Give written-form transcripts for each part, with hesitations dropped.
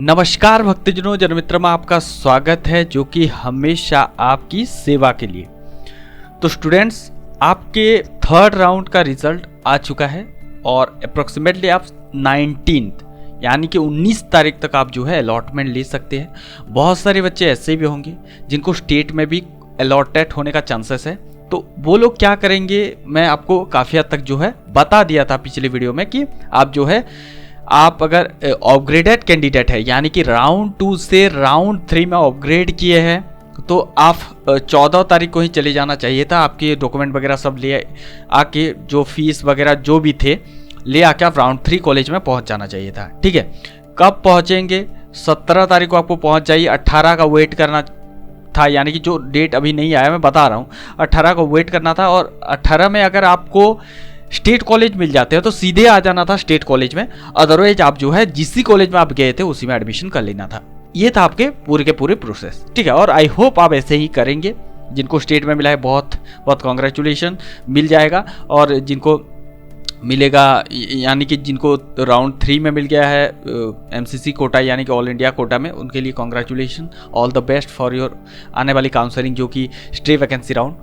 नमस्कार भक्तजनों, जनमित्र में आपका स्वागत है जो कि हमेशा आपकी सेवा के लिए। तो स्टूडेंट्स, आपके थर्ड राउंड का रिजल्ट आ चुका है और अप्रोक्सीमेटली आप 19th यानी कि 19 तारीख तक आप जो है अलॉटमेंट ले सकते हैं। बहुत सारे बच्चे ऐसे भी होंगे जिनको स्टेट में भी अलॉटेड होने का चांसेस है। तो वो लोग क्या करेंगे, मैं आपको काफ़ी हद तक जो है बता दिया था पिछले वीडियो में कि आप जो है आप अगर अपग्रेडेड कैंडिडेट है यानी कि राउंड 2 से राउंड 3 में अपग्रेड किए हैं तो आप 14 तारीख को ही चले जाना चाहिए था। आपके डॉक्यूमेंट वगैरह सब ले आके, जो फीस वगैरह जो भी थे ले आके आप राउंड 3 कॉलेज में पहुंच जाना चाहिए था। ठीक है, कब पहुंचेंगे? 17 तारीख को आपको पहुंच जाइए। 18 का वेट करना था, यानी कि जो डेट अभी नहीं आया मैं बता रहा हूँ, 18 को वेट करना था। और 18 में अगर आपको स्टेट कॉलेज मिल जाते हैं तो सीधे आ जाना था स्टेट कॉलेज में। अदरवाइज आप जो है जिस कॉलेज में आप गए थे उसी में एडमिशन कर लेना था। ये था आपके पूरे के पूरे प्रोसेस। ठीक है, और आई होप आप ऐसे ही करेंगे। जिनको स्टेट में मिला है बहुत बहुत कॉन्ग्रेचुलेशन, मिल जाएगा। और जिनको मिलेगा यानी कि जिनको राउंड 3 में मिल गया है एमसीसी कोटा यानी कि ऑल इंडिया कोटा में, उनके लिए congratulation, all the best for your आने वाली काउंसलिंग जो कि स्टे वैकेंसी राउंड।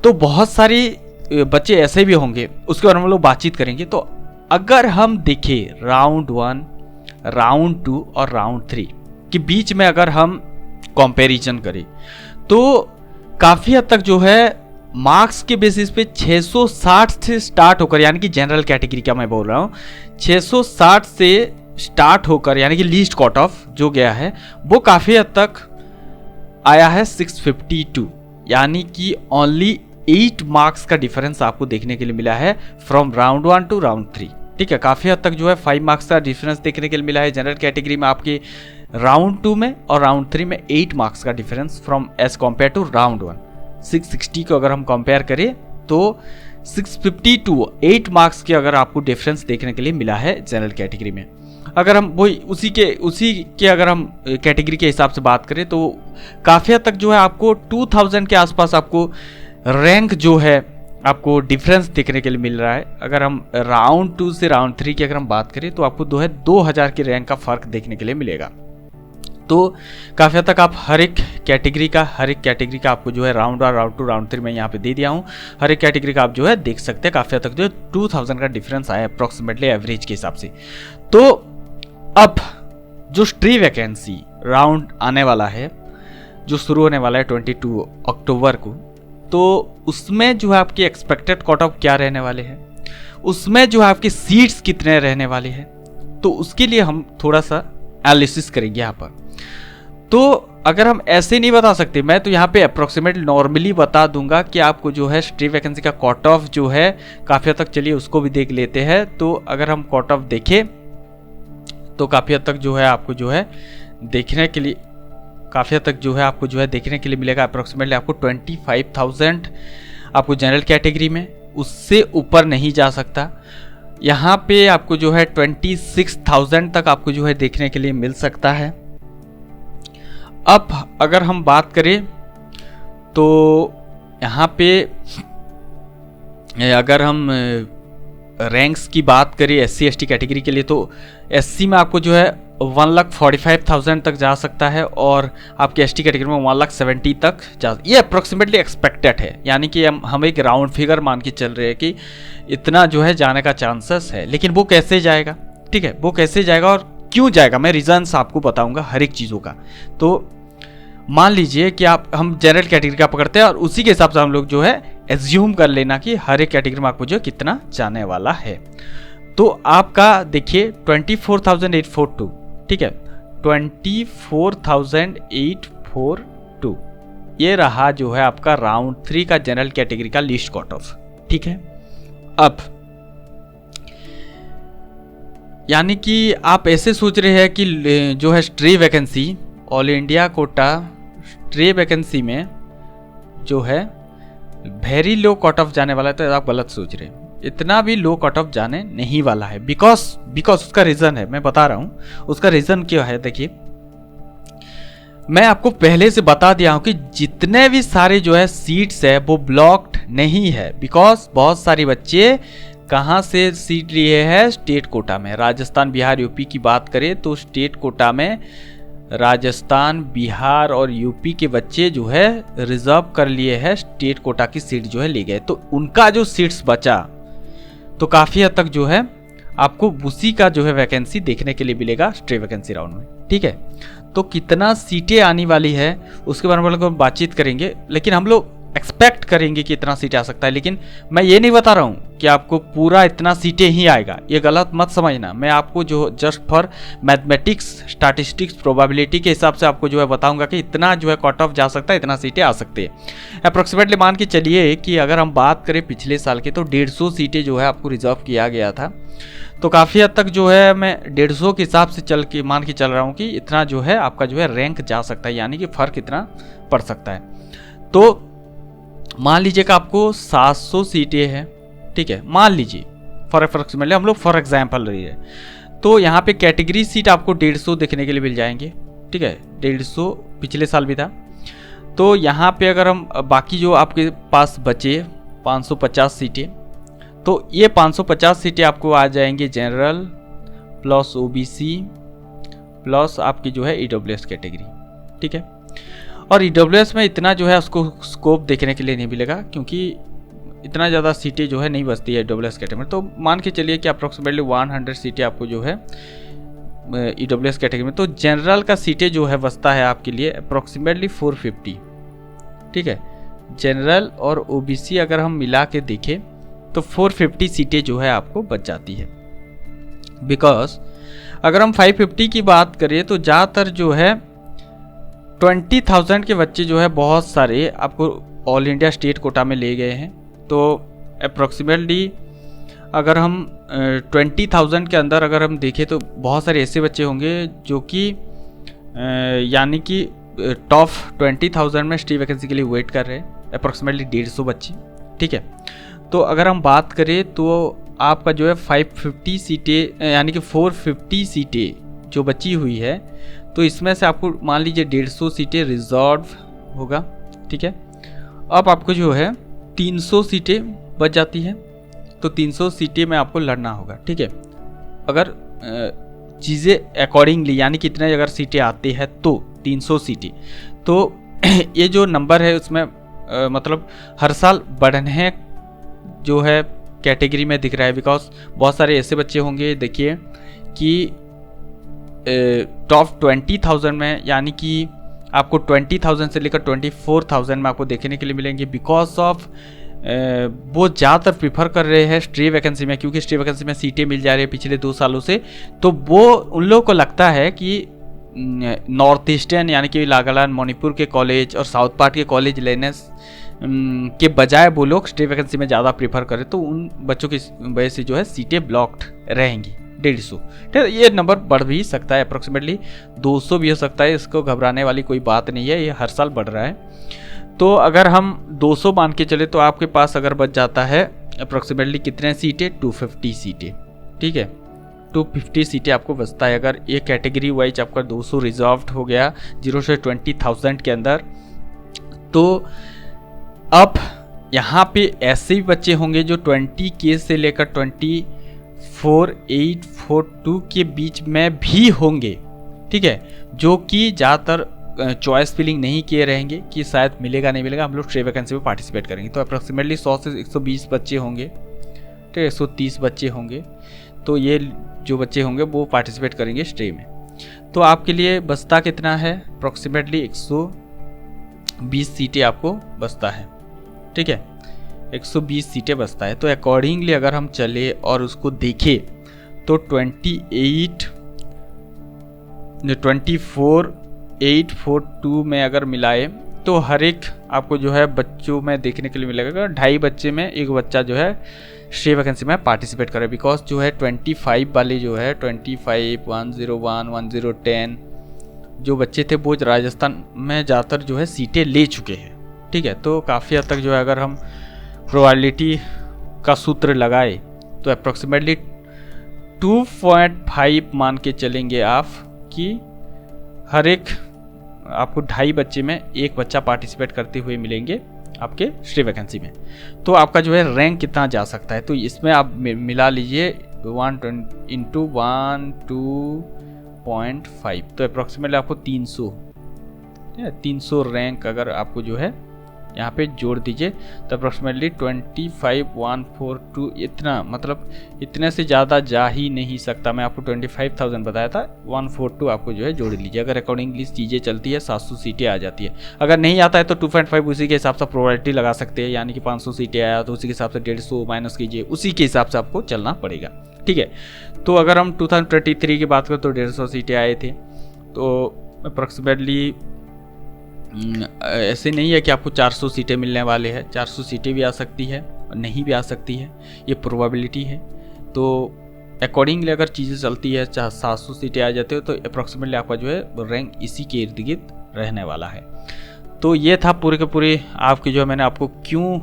तो बहुत सारी बच्चे ऐसे भी होंगे, उसके बारे में हम लोग बातचीत करेंगे। तो अगर हम देखें राउंड 1, राउंड 2 और राउंड 3 के बीच में अगर हम कंपैरिजन करें तो काफ़ी हद तक जो है मार्क्स के बेसिस पे 660 से स्टार्ट होकर, यानी कि जनरल कैटेगरी का मैं बोल रहा हूँ, 660 से स्टार्ट होकर यानी कि लीस्ट कट ऑफ जो गया है वो काफ़ी हद तक आया है 652, यानी कि ओनली 8 मार्क्स का डिफरेंस आपको देखने के लिए मिला है फ्रॉम राउंड 1 टू राउंड 3। ठीक है, काफ़ी हद तक जो है 5 मार्क्स का डिफरेंस देखने के लिए मिला है जनरल कैटेगरी में आपके राउंड 2 में, और राउंड 3 में 8 मार्क्स का difference from as compare to round 1। 660 को अगर हम कंपेयर करें तो 652 8 मार्क्स के अगर आपको डिफरेंस देखने के लिए मिला है जनरल कैटेगरी में। अगर हम वही उसी के अगर हम कैटेगरी के हिसाब से बात करें तो काफ़ी हद तक जो है आपको 2000 के आसपास आपको रैंक जो है आपको डिफरेंस देखने के लिए मिल रहा है। अगर हम राउंड 2 से राउंड 3 की अगर हम बात करें तो आपको 2000 की रैंक का फर्क देखने के लिए मिलेगा। तो काफ़ी हद तक आप हर एक कैटेगरी का आपको जो है राउंड 1, राउंड 2, राउंड 3 में यहाँ पे दे दिया हूँ। हर एक कैटेगरी का आप जो है देख सकते हैं। काफ़ी हद तक जो है 2000 का डिफरेंस आया अप्रॉक्सीमेटली एवरेज के हिसाब से। तो अब जो स्ट्री वैकेंसी राउंड आने वाला है, जो शुरू होने वाला है 22 अक्टूबर को, तो उसमें जो है आपकी एक्सपेक्टेड कट ऑफ क्या रहने वाले हैं, उसमें जो है आपकी सीट्स कितने रहने वाले हैं, तो उसके लिए हम थोड़ा सा एनालिसिस करेंगे यहाँ पर। तो अगर हम ऐसे नहीं बता सकते, मैं तो यहाँ पे अप्रोक्सीमेट नॉर्मली बता दूंगा कि आपको जो है स्ट्री वैकेंसी का कट ऑफ जो है काफ़ी हद तक, चलिए उसको भी देख लेते हैं। तो अगर हम कट ऑफ देखें तो काफ़ी हद तक जो है आपको जो है देखने के लिए देखने के लिए मिलेगा अप्रोक्सीमेटली आपको 25,000 आपको जनरल कैटेगरी में, उससे ऊपर नहीं जा सकता। यहाँ पे आपको जो है 26,000 तक आपको जो है देखने के लिए मिल सकता है। अब अगर हम बात करें तो यहाँ पे अगर हम रैंक्स की बात करें SC ST कैटेगरी के लिए तो SC में आपको जो है 1,45,000 तक जा सकता है, और आपके ST कैटेगरी में 1,70,000 तक जा, ये अप्रोक्सीमेटली एक्सपेक्टेड है। यानी कि हम एक राउंड फिगर मान के चल रहे हैं कि इतना जो है जाने का चांसेस है। लेकिन वो कैसे जाएगा? ठीक है, वो कैसे जाएगा और क्यों जाएगा, मैं रीजंस आपको बताऊंगा हर एक चीज़ों का। तो मान लीजिए कि हम जनरल कैटेगरी का पकड़ते हैं और उसी के हिसाब से हम लोग जो है एज्यूम कर लेना कि हर एक कैटेगरी में आपको जो कितना जाने वाला है। तो आपका देखिए 24,842, ठीक है, 24,842 ये रहा जो है आपका राउंड 3 का जनरल कैटेगरी का लिस्ट कट ऑफ। ठीक है, अब यानी कि आप ऐसे सोच रहे हैं कि जो है stray vacancy all India quota stray vacancy में जो है वेरी लो कट ऑफ जाने वाला है, तो आप गलत सोच रहे हैं। इतना भी लो कट ऑफ जाने नहीं वाला है। बिकॉज उसका रीज़न है, मैं बता रहा हूँ उसका रीज़न क्या है। देखिए, मैं आपको पहले से बता दिया हूँ कि जितने भी सारे जो है सीट्स है वो ब्लॉक्ड नहीं है। बिकॉज बहुत सारे बच्चे कहाँ से सीट लिए है? स्टेट कोटा में। राजस्थान, बिहार, यूपी की बात करें तो स्टेट कोटा में राजस्थान, बिहार और यूपी के बच्चे जो है रिजर्व कर लिए हैं, स्टेट कोटा की सीट जो है ले गए। तो उनका जो सीट्स बचा तो काफ़ी हद तक जो है आपको उसी का जो है वैकेंसी देखने के लिए मिलेगा स्ट्रे वैकेंसी राउंड में। ठीक है, तो कितना सीटें आने वाली है उसके बारे में हम बातचीत करेंगे, लेकिन हम लोग एक्सपेक्ट करेंगे कि इतना सीटें आ सकता है। लेकिन मैं ये नहीं बता रहा हूँ कि आपको पूरा इतना सीटें ही आएगा, ये गलत मत समझना। मैं आपको जो just for mathematics, statistics, probability के हिसाब से आपको जो है बताऊंगा कि इतना जो है कट ऑफ जा सकता है, इतना सीटें आ सकती है। अप्रोक्सीमेटली मान के चलिए कि अगर हम बात करें पिछले साल के तो 150 सीटें जो है आपको रिजर्व किया गया था। तो काफ़ी हद तक जो है मैं 150 के हिसाब से मान के चल रहा हूँ कि इतना जो है आपका जो है रैंक जा सकता है, यानी कि फ़र्क इतना पड़ सकता है। तो मान लीजिए कि आपको 700 सीटें हैं, ठीक है, मान लीजिए फॉर अप्रोक्सीमेटली, हम लोग फॉर एग्जाम्पल रही है। तो यहाँ पे कैटेगरी सीट आपको 150 देखने के लिए मिल जाएंगे। ठीक है, 150 पिछले साल भी था। तो यहाँ पे अगर हम बाकी जो आपके पास बचे 550 सीटें, तो ये 550 सीटें आपको आ जाएंगे जनरल प्लस ओबीसी प्लस आपकी जो है ईडब्ल्यूएस कैटेगरी। ठीक है, और ईडब्ल्यूएस में इतना जो है उसको स्कोप देखने के लिए नहीं मिलेगा, क्योंकि इतना ज़्यादा सीटें जो है नहीं बचती है ईडब्ल्यूएस कैटेगरी में। तो मान के चलिए कि अप्रोक्सीमेटली 100 सीटें आपको जो है ईडब्ल्यूएस कैटेगरी में। तो जनरल का सीटें जो है बचता है आपके लिए अप्रोक्सीमेटली 450। ठीक है, जनरल और ओबीसी अगर हम मिला के देखें तो 450 सीटें जो है आपको बच जाती है। बिकॉज अगर हम 550 की बात करें तो ज़्यादातर जो है 20,000 के बच्चे जो है बहुत सारे आपको ऑल इंडिया स्टेट कोटा में ले गए हैं। तो अप्रोक्सीमेटली अगर हम 20,000 के अंदर अगर हम देखें तो बहुत सारे ऐसे बच्चे होंगे जो कि यानी कि टॉप 20,000 में स्टे वैकेंसी के लिए वेट कर रहे हैं, अप्रोक्सीमेटली 150 बच्चे। ठीक है, तो अगर हम बात करें तो आपका जो है 550 सीटें यानी कि 450 सीटें जो बची हुई है, तो इसमें से आपको मान लीजिए 150 सीटें रिजर्व होगा। ठीक है, अब आपको जो है 300 सीटें बच जाती हैं, तो 300 सीटें में आपको लड़ना होगा। ठीक है, अगर चीज़ें अकॉर्डिंगली यानी कितने अगर सीटें आती है तो 300 सीटें, तो ये जो नंबर है उसमें मतलब हर साल बढ़ने जो है कैटेगरी में दिख रहा है। बिकॉज बहुत सारे ऐसे बच्चे होंगे, देखिए कि टॉप 20,000 में यानी कि आपको 20,000 से लेकर 24,000 में आपको देखने के लिए मिलेंगे। बिकॉज ऑफ वो ज़्यादातर प्रीफर कर रहे हैं स्ट्रे वैकेंसी में, क्योंकि स्ट्रे वैकेंसी में सीटें मिल जा रही है पिछले 2 सालों से। तो वो उन लोगों को लगता है कि नॉर्थ ईस्टर्न यानी कि नागालैंड, मणिपुर के कॉलेज और साउथ पार्ट के कॉलेज लेने के बजाय वो लोग स्टे वैकेंसी में ज़्यादा प्रीफर करें, तो उन बच्चों की वजह से जो है सीटें ब्लॉक्ड रहेंगी 150। ठीक है, ये नंबर बढ़ भी सकता है, अप्रोक्सीमेटली 200 भी हो सकता है। इसको घबराने वाली कोई बात नहीं है, ये हर साल बढ़ रहा है। तो अगर हम 200 मान के चले तो आपके पास अगर बच जाता है अप्रोक्सीमेटली कितने सीटें, 250 सीटें। ठीक है, 250 सीटें आपको बचता है। अगर ये कैटेगरी वाइज आपका 200 रिजर्व्ड हो गया 0 से 20,000 के अंदर, तो अब यहाँ पे ऐसे भी बच्चे होंगे जो 20K से लेकर 24,842 के बीच में भी होंगे। ठीक है, जो कि ज़्यादातर चॉइस फिलिंग नहीं किए रहेंगे कि शायद मिलेगा नहीं मिलेगा, हम लोग स्ट्रे वैकेंसी में पार्टिसिपेट करेंगे। तो अप्रोक्सीमेटली 100 से 120 बच्चे होंगे, ठीक है, 130 बच्चे होंगे। तो ये जो बच्चे होंगे वो पार्टिसिपेट करेंगे स्ट्रे में। तो आपके लिए बचता कितना है, अप्रोक्सीमेटली 120 सीटें आपको बचता है। ठीक है, 120 सीटें बचता है। तो अकॉर्डिंगली अगर हम चले और उसको देखें तो 24,842 में अगर मिलाए तो हर एक आपको जो है बच्चों में देखने के लिए मिलेगा 2.5 बच्चे में एक बच्चा जो है स्टे वैकेंसी में पार्टिसिपेट करे। बिकॉज जो है 25 वाले जो है 25, 101, 1010 जो बच्चे थे वो राजस्थान में ज़्यादातर जो है सीटें ले चुके हैं। ठीक है, तो काफ़ी हद तक जो है अगर हम प्रोबेबिलिटी का सूत्र लगाए तो अप्रोक्सीमेटली 2.5 मान के चलेंगे आप कि हर एक आपको 2.5 बच्चे में एक बच्चा पार्टिसिपेट करते हुए मिलेंगे आपके स्टे वैकेंसी में। तो आपका जो है रैंक कितना जा सकता है, तो इसमें आप मिला लीजिए 120 इंटू 102.5, तो अप्रॉक्सीमेटली आपको 300 रैंक अगर आपको जो है यहाँ पे जोड़ दीजिए तो अप्रॉक्सीमेटली 25,142 इतना, मतलब इतने से ज़्यादा जा ही नहीं सकता। मैं आपको 25,000 बताया था, 142 आपको जो है जोड़ लीजिए। अगर अकॉर्डिंगली चीज़ें चलती है 700 सीटें आ जाती है। अगर नहीं आता है तो 2.5 उसी के हिसाब से प्रोबेबिलिटी लगा सकते हैं, यानी कि 500 सीटें आया तो उसी के हिसाब से 150 माइनस कीजिए, उसी के हिसाब से आपको चलना पड़ेगा। ठीक है, तो अगर हम 2023 की बात करें तो 150 सीटें आए थे, तो अप्रॉक्सीमेटली ऐसे नहीं है कि आपको 400 सीटें मिलने वाले हैं। 400 सीटें भी आ सकती है और नहीं भी आ सकती है, ये प्रोबेबिलिटी है। तो अकॉर्डिंगली अगर चीज़ें चलती है 700 सीटें आ जाती है तो अप्रॉक्सीमेटली आपका जो है रैंक इसी के इर्द गिर्द रहने वाला है। तो ये था पूरे के पूरे आपके जो है, मैंने आपको क्यों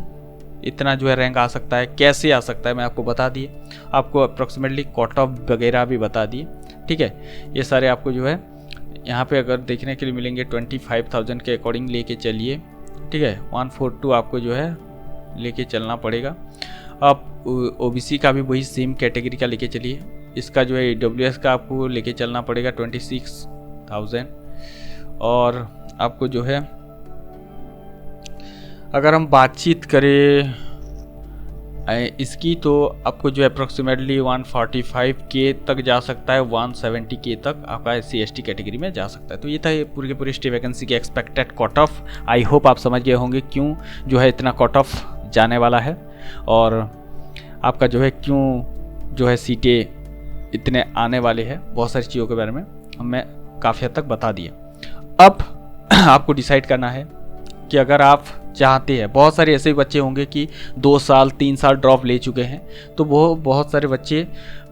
इतना जो है रैंक आ सकता है, कैसे आ सकता है, मैं आपको बता दिए। आपको अप्रॉक्सीमेटली कट ऑफ वगैरह भी बता दिए। ठीक है, ये सारे आपको जो है यहाँ पे अगर देखने के लिए मिलेंगे 25,000 के अकॉर्डिंग लेके चलिए। ठीक है, 142 आपको जो है लेके चलना पड़ेगा। आप ओबीसी का भी वही सेम कैटेगरी का लेके चलिए। इसका जो है ईडब्ल्यूएस का आपको लेके चलना पड़ेगा 26,000। और आपको जो है अगर हम बातचीत करें इसकी तो आपको जो अप्रोक्सीमेटली 145K तक जा सकता है, 170K तक आपका SC/ST कैटेगरी में जा सकता है। तो ये था ये पूरे के पूरे स्टे वैकेंसी के expected cut off. I hope आप समझ गए होंगे क्यों जो है इतना कट ऑफ जाने वाला है, और आपका जो है क्यों जो है सीटें इतने आने वाले हैं। बहुत सारी चीज़ों के बारे में मैं काफ़ी हद तक बता दिए। अब आपको डिसाइड करना है कि अगर आप चाहते हैं, बहुत सारे ऐसे बच्चे होंगे कि 2 साल 3 साल ड्रॉप ले चुके हैं, तो वो बहुत सारे बच्चे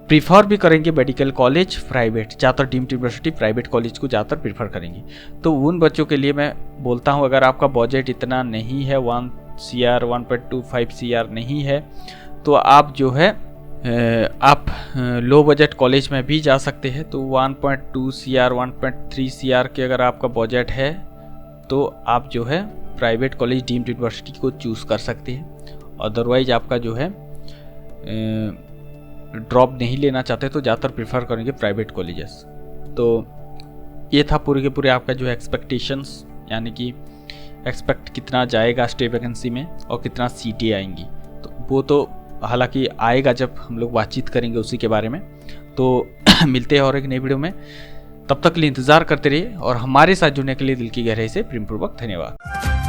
प्रीफर भी करेंगे मेडिकल कॉलेज प्राइवेट, ज़्यादातर डीम्ड यूनिवर्सिटी प्राइवेट कॉलेज को ज़्यादातर प्रीफर करेंगे। तो उन बच्चों के लिए मैं बोलता हूँ, अगर आपका बजट इतना नहीं है, 1 CR 1.25 CR नहीं है, तो आप जो है आप लो बजट कॉलेज में भी जा सकते हैं। तो 1.2 CR 1.3 CR के अगर आपका बजट है तो आप जो है प्राइवेट कॉलेज डीम्ड यूनिवर्सिटी को चूज़ कर सकते हैं। अदरवाइज आपका जो है ड्रॉप नहीं लेना चाहते तो ज़्यादातर प्रेफर करेंगे प्राइवेट कॉलेजेस। तो ये था पूरे के पूरे आपका जो है एक्सपेक्टेशंस, यानी कि एक्सपेक्ट कितना जाएगा स्टे वैकेंसी में और कितना सीटें आएंगी। तो वो तो हालांकि आएगा जब हम लोग बातचीत करेंगे उसी के बारे में। तो मिलते हैं और एक नई वीडियो में, तब तक के लिए इंतज़ार करते रहिए और हमारे साथ जुड़ने के लिए दिल की गहराई से प्रेमपूर्वक धन्यवाद।